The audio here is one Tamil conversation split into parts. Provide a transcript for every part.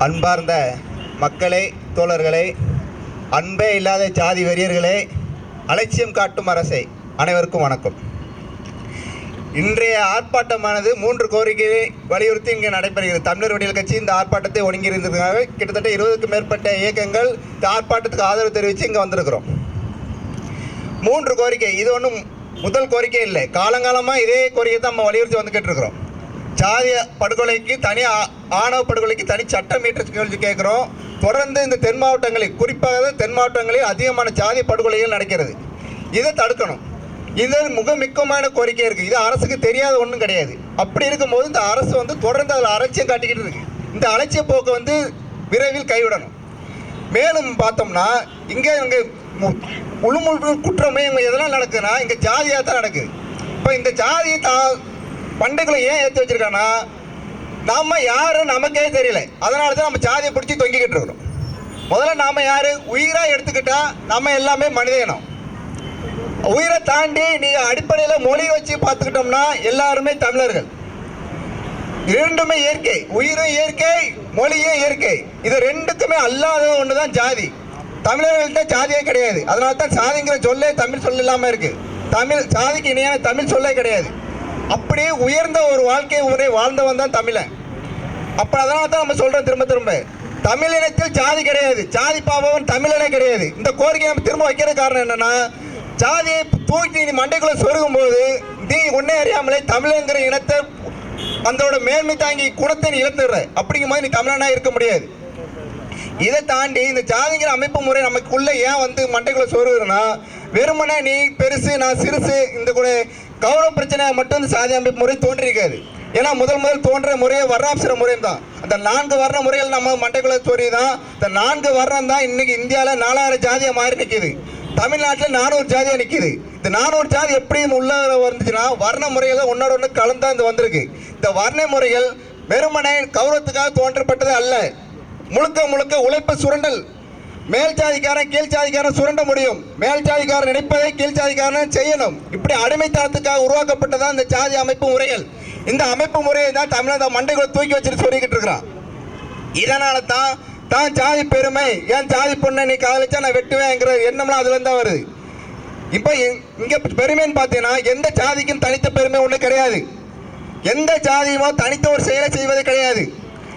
அன்பார்ந்த மக்களே, தோழர்களே, அன்பே இல்லாத ஜாதி வெறியர்களே, அலட்சியம் காட்டும் அரசை, அனைவருக்கும் வணக்கம். இன்றைய ஆர்ப்பாட்டமானது 3 கோரிக்கையை வலியுறுத்தி இங்கே நடைபெறுகிறது. தமிழர் விடியல் கட்சி இந்த ஆர்ப்பாட்டத்தை ஒருங்கியிருந்ததுக்காக கிட்டத்தட்ட 20க்கும் மேற்பட்ட இயக்கங்கள் இந்த ஆர்ப்பாட்டத்துக்கு ஆதரவு தெரிவித்து இங்கே வந்திருக்கிறோம். 3 கோரிக்கை, இது ஒன்றும் முதல் கோரிக்கை இல்லை. காலங்காலமாக இதே கோரிக்கை தான் நம்ம வலியுறுத்தி வந்துக்கிட்டு இருக்கிறோம். ஜாதிய படுகொலைக்கு தனி, ஆணவ படுகொலைக்கு தனி சட்டம் இயற்ற கேட்குறோம். தொடர்ந்து இந்த தென் மாவட்டங்களில், குறிப்பாக தென் மாவட்டங்களில் அதிகமான ஜாதிய படுகொலைகள் நடக்கிறது. இதை தடுக்கணும். இது மிக முக்கியமான கோரிக்கை இருக்குது. இது அரசுக்கு தெரியாத ஒன்றும் கிடையாது. அப்படி இருக்கும்போது இந்த அரசு தொடர்ந்து அதில் அலட்சியம் காட்டிக்கிட்டு இருக்கு. இந்த அலட்சிய போக்கு விரைவில் கைவிடணும். மேலும் பார்த்தோம்னா இங்கே உள்முழு குற்றமே எதெல்லாம் நடக்குதுன்னா இங்கே ஜாதியாக தான் நடக்குது. இப்போ இந்த ஜாதியை பண்டைக்குள்ள ஏன் ஏற்றி வச்சிருக்காங்கன்னா, நம்ம யாரு நமக்கே தெரியல. அதனால தான் நம்ம ஜாதியை பிடிச்சி தொங்கிக்கிட்டு இருக்கிறோம். முதல்ல நாம யாரு, உயிராக எடுத்துக்கிட்டா நம்ம எல்லாமே மனித இனம். உயிரை தாண்டி நீங்க அடிப்படையில் மொழி வச்சு பார்த்துக்கிட்டோம்னா எல்லாருமே தமிழர்கள். இரண்டுமே இயற்கை, உயிரும் இயற்கை, மொழியும் இயற்கை. இது ரெண்டுக்குமே அல்லாத ஒன்று தான் ஜாதி. தமிழர்கள்ட்ட ஜாதியே கிடையாது. அதனால தான் சாதிங்கிற சொல்லே தமிழ் சொல்ல இல்லாமல் இருக்கு. தமிழ் சாதிக்கு இணையான தமிழ் சொல்லே கிடையாது. அப்படி உயர்ந்த ஒரு வாழ்க்கை முறை வாழ்ந்தவன் தான் தமிழன். அப்போ அதனால தான் நம்ம சொல்கிறோம் திரும்ப திரும்ப, தமிழினத்தில் ஜாதி கிடையாது, ஜாதி பாவம் தமிழனே கிடையாது. இந்த கோரிக்கை நம்ம திரும்ப வைக்கிற காரணம் என்னன்னா, ஜாதியை தூக்கி நீ மண்டைக்குள்ள சொருகும் போது நீ ஒன்னே அறியாமலே தமிழங்கிற இனத்தை அதோட மேன்மை தாங்கி குணத்தை நீ இழந்துடுற. அப்படிங்கும் போது நீ தமிழனா இருக்க முடியாது. இதை தாண்டி இந்த ஜாதிங்கிற அமைப்பு முறை நமக்குள்ள ஏன் மண்டைக்குள்ள சொருகுதுன்னா, வெறுமனே நீ பெருசு நான் சிறுசு இந்த கூட கௌரவ பிரச்சனை மட்டும் இந்த சாதி அமைப்பு முறை தோன்றிருக்காது. ஏன்னா முதல் தோன்ற முறையை வர்ணாசிர முறையும் தான். அந்த 4 வர்ண முறைகள் நம்ம மண்டைக்குள்ள சொறி தான். இந்த 4 வர்ணம் தான் இன்னைக்கு இந்தியாவில் 4000 ஜாதியாக மாறி நிற்கிது. தமிழ்நாட்டில் 400 ஜாதியாக நிற்கிது. இந்த 400 ஜாதி எப்படி உள்ள வந்துச்சுன்னா வர்ண முறைகள் ஒன்னோட ஒன்று கலந்தா இந்த வந்திருக்கு. இந்த வர்ண முறைகள் வெறுமனே கௌரவத்துக்காக தோன்றப்பட்டது அல்ல. முழுக்க முழுக்க உழைப்பு சுரண்டல். மேல் ஜாதிக்காரன் கீழ் ஜாதிக்காரன் சுரண்ட முடியும், மேல் ஜாதிக்காரன் நினைப்பதை கீழ் ஜாதிக்காரன் செய்யணும். இப்படி அடிமைத்தனத்துக்காக உருவாக்கப்பட்டதான் இந்த ஜாதி அமைப்பு முறைகள். இந்த அமைப்பு முறையை தான் தமிழக மண்டைக்குள்ள தூக்கி வச்சுட்டு சொல்லிக்கிட்டு இருக்கிறான். இதனால தான் ஜாதி பெருமை, ஏன் ஜாதி பொண்ணை நீ காதலிச்சா நான் வெட்டுவேங்கிற எண்ணம்லாம் அதுல இருந்தா வருது. இப்போ இங்க பெருமைன்னு பார்த்தீங்கன்னா எந்த ஜாதிக்கும் தனித்த பெருமை ஒண்ணு கிடையாது. எந்த ஜாதியுமோ தனித்த ஒரு செயலை செய்வது கிடையாது.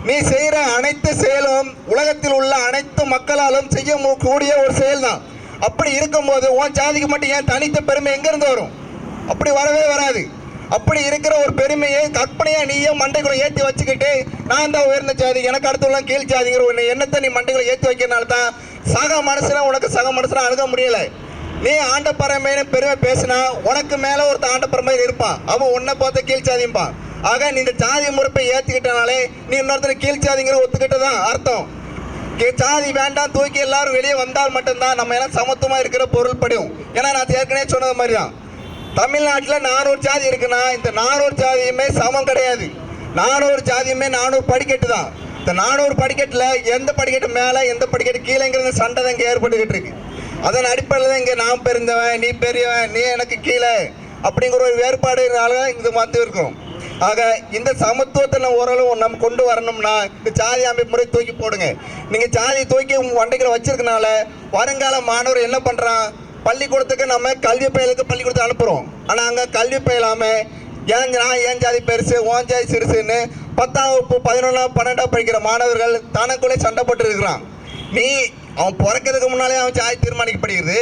நீ செய்கிற அனைத்து செயலும் உலகத்தில் உள்ள அனைத்து மக்களாலும் செய்யக்கூடிய ஒரு செயல் தான். அப்படி இருக்கும்போது உன் ஜாதிக்கு மட்டும் ஏன் தனித்த பெருமை எங்கிருந்து வரும்? அப்படி வரவே வராது. அப்படி இருக்கிற ஒரு பெருமையை கற்பனையா நீயே மண்டைக்குள்ள ஏற்றி வச்சுக்கிட்டு நான் தான் உயர்ந்த ஜாதி, எனக்கு அடுத்துள்ள கீழ் ஜாதிங்கிற ஒரு எண்ணத்தை நீ மண்டைக்குள்ள ஏற்றி வைக்கிறனால தான் சக மனுஷனை உனக்கு சக மனுஷனை அணுக முடியல. நீ ஆண்ட பரமைன்னு பெருமை பேசினா உனக்கு மேல ஒருத்த ஆண்ட பரமையில் இருப்பான், அவன் உன்னை பார்த்து கீழ் ஜாதிப்பான். ஆக நீ இந்த ஜாதி முறைப்பை ஏற்றுக்கிட்டனாலே நீ இன்னொருத்தர் கீழ் ஜாதிங்கிற ஒத்துக்கிட்டதான் அர்த்தம். ஜாதி வேண்டாம், தூக்கி எல்லாரும் வெளியே வந்தால் மட்டும்தான் நம்ம எல்லாம் சமத்துவமா இருக்கிற பொருள் படியும். ஏன்னா நான் ஏற்கனவே சொன்னது மாதிரி தான், தமிழ்நாட்டில் 400 ஜாதி இருக்குன்னா இந்த 400 ஜாதியுமே சமம் கிடையாது. 400 ஜாதியுமே 400 படிக்கட்டு தான். இந்த 400 படிக்கட்டில் எந்த படிக்கட்டு மேலே எந்த படிக்கட்டு கீழேங்கிறது சண்டை தான் இங்கே ஏற்பட்டுக்கிட்டு இருக்கு. அதன் அடிப்படையில் தான் இங்கே நான் பெருந்தவன் நீ பெரியவன் நீ எனக்கு கீழே அப்படிங்கிற ஒரு வேறுபாடுனால இது இருக்கும். ஆக இந்த சமத்துவத்தை நம்ம ஓரளவு நம்ம கொண்டு வரணும்னா இந்த ஜாதி அமைப்பு முறை தூக்கி போடுங்க. நீங்க ஜாதி தூக்கி வண்டைகளை வச்சிருக்கனால வருங்கால மாணவர் என்ன பண்றான், பள்ளிக்கூடத்துக்கு நம்ம கல்வி பயிலுக்கு பள்ளிக்கூடத்துக்கு அனுப்புறோம். ஆனா அங்க கல்வி பயிலாம ஏன் ஜாதி பெருசு ஓன் ஜாதி சிறுசுன்னு 10ஆம் வகுப்பு 11ஆம் 12ஆம் படிக்கிற மாணவர்கள் தனக்குள்ளே சண்டை போட்டு இருக்கிறான். நீ அவன் பிறக்கிறதுக்கு முன்னாலே அவன் ஜாதி தீர்மானிக்கப்படுகிறது.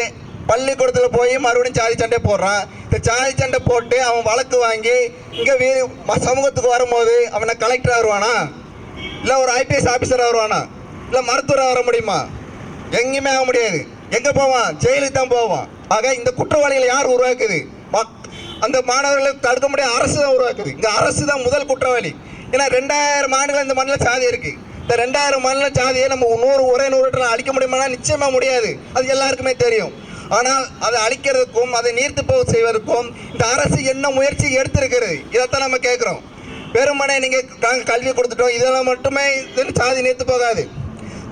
பள்ளிக்கூடத்தில் போய் மறுபடியும் ஜாதி சண்டை போடுறான். இந்த ஜாதி சண்டை போட்டு அவன் வழக்கு வாங்கி இங்கே சமூகத்துக்கு வரும்போது அவனை கலெக்டராக வருவானா, இல்லை ஒரு IPS ஆஃபீஸராக வருவானா, இல்லை மருத்துவராக வர முடியுமா? எங்கேயுமே ஆக முடியாது. எங்கே போவான்? ஜெயிலுக்கு தான் போவான். ஆக இந்த குற்றவாளிகளை யார் உருவாக்குது? அந்த மாணவர்களை தடுக்க முடியாத அரசு தான் உருவாக்குது. இந்த அரசு தான் முதல் குற்றவாளி. ஏன்னா 2000 ஆண்டுகள் இந்த மண்ணில் சாதி இருக்கு. இந்த 2000 மண்ணில் சாதியை நம்ம ஒரே 100 அழிக்க முடியுமா? நிச்சயமா முடியாது. அது எல்லாருக்குமே தெரியும். ஆனால் அதை அழிக்கிறதுக்கும் அதை நீர்த்து போக செய்வதற்கும் இந்த அரசு என்ன முயற்சி எடுத்திருக்கிறது? இதைத்தான் நம்ம கேட்குறோம். வெறுமனே நாங்கள் கல்வி கொடுத்துட்டோம் இதெல்லாம் மட்டுமே சாதி நீர்த்து போகாது.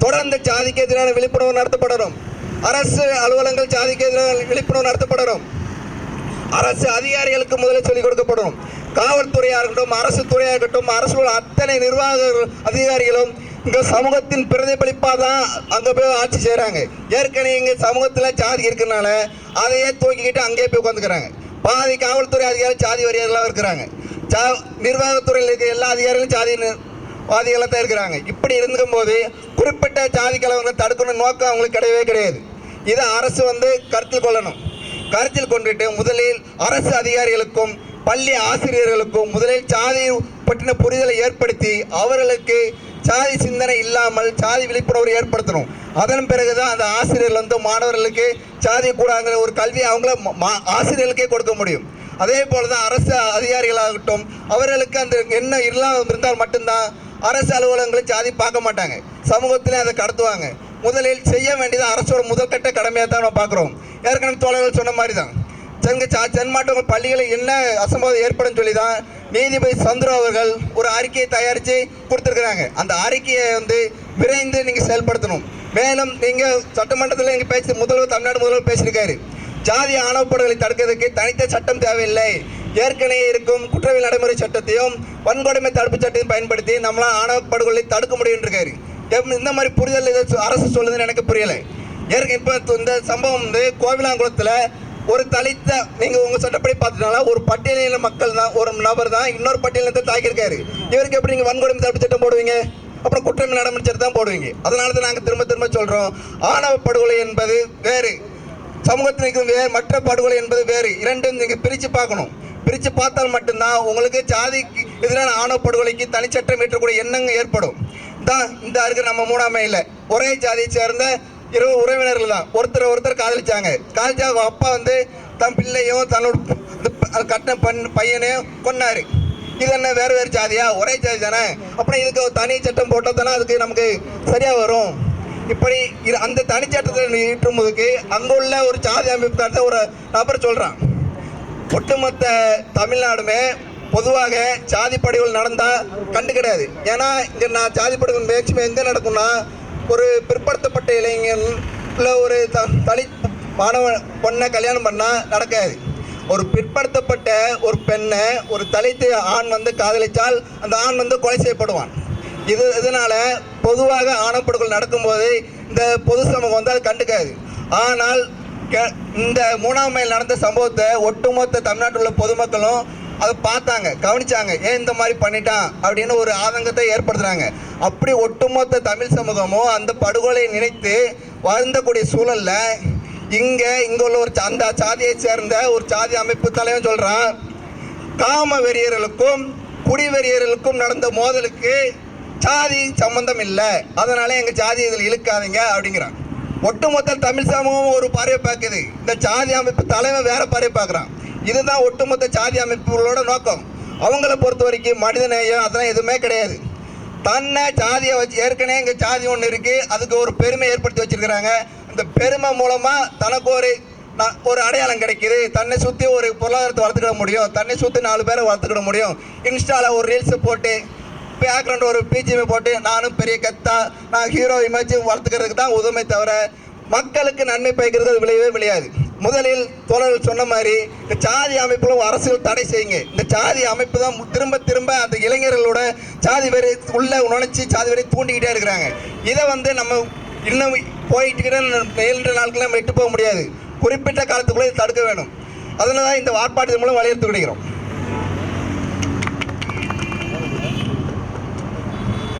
தொடர்ந்து ஜாதிக்கு எதிரான விழிப்புணர்வு நடத்தப்படணும். அரசு அலுவலகங்கள் ஜாதிக்கு எதிரான விழிப்புணர்வு நடத்தப்படணும். அரசு அதிகாரிகளுக்கு முதலில் சொல்லிக் கொடுக்கப்படணும். காவல்துறையாக இருக்கட்டும், அரசு துறையாக இருக்கட்டும், அரசு அத்தனை நிர்வாக அதிகாரிகளும் இங்கே சமூகத்தின் பிரதிபலிப்பாக தான் அங்கே போய் ஆட்சி செய்கிறாங்க. ஏற்கனவே இங்கே சமூகத்தில் சாதி இருக்கிறனால அதையே தூக்கிக்கிட்டு அங்கேயே போய் உட்காந்துக்கிறாங்க. பாதி காவல்துறை அதிகாரி சாதி வரியர்களாக இருக்கிறாங்க. நிர்வாகத்துறையில் இருக்கிற எல்லா அதிகாரிகளும் சாதி வாதிகளாக தான் இருக்கிறாங்க. இப்படி இருக்கும் போது குறிப்பிட்ட சாதி கலவரங்களை தடுக்கணும் நோக்கம் அவங்களுக்கு கிடையவே கிடையாது. இதை அரசு கருத்தில் கொள்ளணும். கருத்தில் கொண்டுட்டு முதலில் அரசு அதிகாரிகளுக்கும் பள்ளி ஆசிரியர்களுக்கும் முதலில் சாதி பற்றின புரிதலை ஏற்படுத்தி அவர்களுக்கு சாதி சிந்தனை இல்லாமல் சாதி விழிப்புணர்வு ஏற்படுத்தணும். அதன் பிறகுதான் அந்த ஆசிரியர்கள் மாணவர்களுக்கு சாதி கூடாங்கிற ஒரு கல்வி அவங்கள ஆசிரியர்களுக்கே கொடுக்க முடியும். அதே போல தான் அரசு அதிகாரிகளாகட்டும் அவர்களுக்கு அந்த என்ன இல்லாமல் இருந்தால் மட்டும்தான் அரசு அலுவலகங்களை சாதி பார்க்க மாட்டாங்க, சமூகத்திலே அதை கடத்துவாங்க. முதலில் செய்ய வேண்டியது அரசோட முதற்கட்ட கடமையாக தான் நம்ம பார்க்குறோம். ஏற்கனவே தோழர்கள் சொன்ன மாதிரி தான் சென்மாட்டவங்க பள்ளிகளில் என்ன அசம்பாவிதம் ஏற்படும் சொல்லி தான் நீதிபதி சந்துரு அவர்கள் ஒரு அறிக்கையை தயாரித்து கொடுத்துருக்குறாங்க. அந்த அறிக்கையை விரைந்து நீங்கள் செயல்படுத்தணும். மேலும் நீங்கள் சட்டமன்றத்தில் நீங்கள் தமிழ்நாடு முதல்வர் பேசியிருக்காரு, ஜாதி ஆணவப்படுகொலை தடுக்கிறதுக்கு தனித்த சட்டம் தேவையில்லை, ஏற்கனவே இருக்கும் குற்றவியல் நடைமுறை சட்டத்தையும் வன்கொடுமை தடுப்பு சட்டத்தையும் பயன்படுத்தி நம்மளால் ஆணவப்படுகொலை தடுக்க முடியும் இருக்காரு. இந்த மாதிரி புரிதல் இதை அரசு சொல்லுதுன்னு எனக்கு புரியலை. இப்போ இந்த சம்பவம் கோவிலாங்குளத்தில் ஒரு தலித்த நீங்கள் உங்கள் சட்டப்படி பார்த்துட்டால ஒரு பட்டியலின மக்கள் தான், ஒரு நபர் தான் இன்னொரு பட்டியலினத்தை தாக்கியிருக்காரு. இவருக்கு எப்படி நீங்கள் வன்கொடுமை தடுப்பு சட்டம் போடுவீங்க? அப்புறம் குற்றவியல் நடைமுறை சட்டம் தான் போடுவீங்க. அதனால தான் நாங்கள் திரும்ப திரும்ப சொல்கிறோம், ஆணவ படுகொலை என்பது வேறு, சமூகத்தில் இருக்கும் வேறு, மற்ற படுகொலை என்பது வேறு. இரண்டும் நீங்கள் பிரித்து பார்க்கணும். பிரித்து பார்த்தால் மட்டும்தான் உங்களுக்கு சாதிக்கு எதிரான ஆணவ படுகொலைக்கு தனிச்சட்டம் ஏற்றக்கூடிய எண்ணங்கள் ஏற்படும். தான் இந்த இருக்கிற நம்ம மூணாமை இல்லை, ஒரே ஜாதியை சேர்ந்த இரவு உறவினர்கள் தான் ஒருத்தர் காதலிச்சாங்க. அவங்க அப்பா தன் பிள்ளையும் தன்னோட கட்டின பையனையும் கொன்னாரு. இது என்ன வேறு வேறு ஜாதியா? ஒரே ஜாதி தானே. அப்புறம் இதுக்கு ஒரு தனி சட்டம் போட்டால் தானே அதுக்கு நமக்கு சரியாக வரும். இப்படி அந்த தனி சட்டத்தை ஈட்டும் போதுக்கு அங்கே உள்ள ஒரு சாதி அமைப்பு ஒரு நபர் சொல்கிறான், ஒட்டுமொத்த தமிழ்நாடுமே பொதுவாக சாதி படுகொலை நடந்தால் கண்டு கிடையாது. ஏன்னா இங்கே நான் சாதி படுகொலை மேக்சிமம் எங்கே நடக்கும்னா ஒரு பிற்படுத்தப்பட்ட இளைஞன் இல்லை ஒரு மாணவன் பொண்ணை கல்யாணம் பண்ணால் நடக்காது. ஒரு பிற்படுத்தப்பட்ட ஒரு பெண்ணை ஒரு தலித்து ஆண் காதலித்தால் அந்த ஆண் கொலை செய்யப்படுவான். இதனால் பொதுவாக ஆணவப்படுகொலை நடக்கும்போது இந்த பொது சமூகம் அது கண்டுக்காது. ஆனால் இந்த 3ஆம் மைல் நடந்த சம்பவத்தை ஒட்டுமொத்த தமிழ்நாட்டில் உள்ள பொதுமக்களும் அதை பார்த்தாங்க, கவனிச்சாங்க, ஏன் இந்த மாதிரி பண்ணிட்டான் அப்படின்னு ஒரு ஆதங்கத்தை ஏற்படுத்துகிறாங்க. அப்படி ஒட்டுமொத்த தமிழ் சமூகமும் அந்த படுகொலையை நினைத்து வருந்தக்கூடிய சூழலில் இங்கே உள்ள ஒரு அந்த சாதியை சேர்ந்த ஒரு சாதி அமைப்பு தலைவன் சொல்கிறான், காம வெறியர்களுக்கும் குடிவெறியர்களுக்கும் நடந்த மோதலுக்கு சாதி சம்பந்தம் இல்லை, அதனால எங்கள் சாதி இதில் இழுக்காதீங்க அப்படிங்கிறான். ஒட்டுமொத்த தமிழ் சமூகம் ஒரு பார்வை பார்க்குது, இந்த சாதி அமைப்பு தலைவன் வேற பார்வை பார்க்குறான். இதுதான் ஒட்டுமொத்த சாதி அமைப்புகளோட நோக்கம். அவங்கள பொறுத்த வரைக்கும் மனிதநேயம் அதெல்லாம் எதுவுமே கிடையாது. தன்னை சாதியை வச்சு ஏற்கனவே இங்கே சாதி ஒன்று இருக்குது, அதுக்கு ஒரு பெருமை ஏற்படுத்தி வச்சுருக்கிறாங்க. அந்த பெருமை மூலமாக தனக்கு ஒரு அடையாளம் கிடைக்கிது. தன்னை சுற்றி ஒரு பொருளாதாரத்தை வளர்த்துக்கிட முடியும், தன்னை சுற்றி 4 பேரை வளர்த்துக்கிட முடியும். இன்ஸ்டாவில் ஒரு ரீல்ஸை போட்டு பேக்ரவுண்ட் ஒரு பிஜிஎம் போட்டு நானும் பெரிய கத்தா நான் ஹீரோ இமேஜ் வளர்த்துக்கிறதுக்கு தான் உதவுமே தவிர மக்களுக்கு நன்மை பயக்கிறது அது விளையவே விளையாது. முதலில் தோழர்கள் சொன்ன மாதிரி இந்த சாதி அமைப்புகளும் அரசியல் தடை செய்யுங்க. இந்த சாதி அமைப்பு தான் திரும்ப திரும்ப அந்த இளைஞர்களோட சாதி வெறி உள்ள நுழைச்சி சாதி வெறி தூண்டிக்கிட்டே இருக்கிறாங்க. இதை நம்ம இன்னும் போயிட்டு 7 நாட்கள் நம்ம விட்டு போக முடியாது. குறிப்பிட்ட காலத்துக்குள்ளே தடுக்க வேணும். அதனால தான் இந்த ஆர்ப்பாட்டத்தின் மூலம் வலியுறுத்தி விடுகிறோம்.